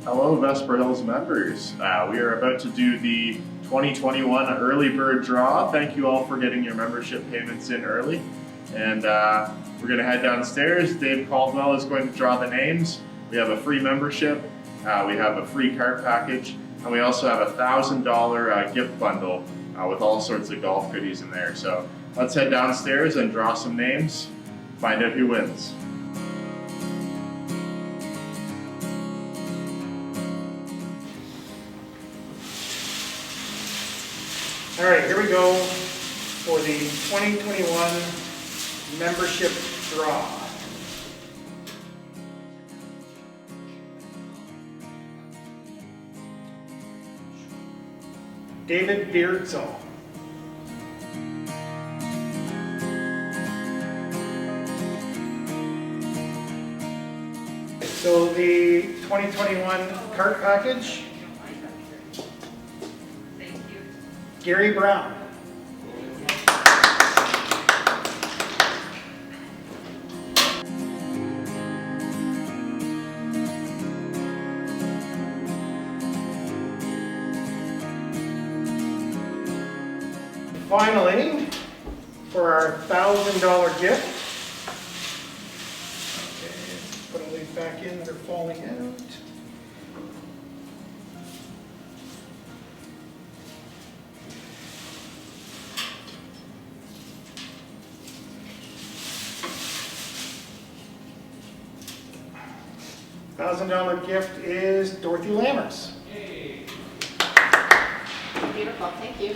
Hello, Vesper Hills members. We are about to do the 2021 early bird draw. Thank you all for getting your membership payments in early. And we're going to head downstairs. Dave Caldwell is going to draw the names. We have a free membership, we have a free cart package, and we also have a $1,000 gift bundle with all sorts of golf goodies in there. So let's head downstairs and draw some names, find out who wins. All right, here we go for the 2021 membership draw. David Beardsall. So the 2021 cart package. Gary Brown. Finally, for our $1,000 gift. Okay, put all these back in, they're falling out. $1,000 gift is Dorothy Lammers. Beautiful, thank you.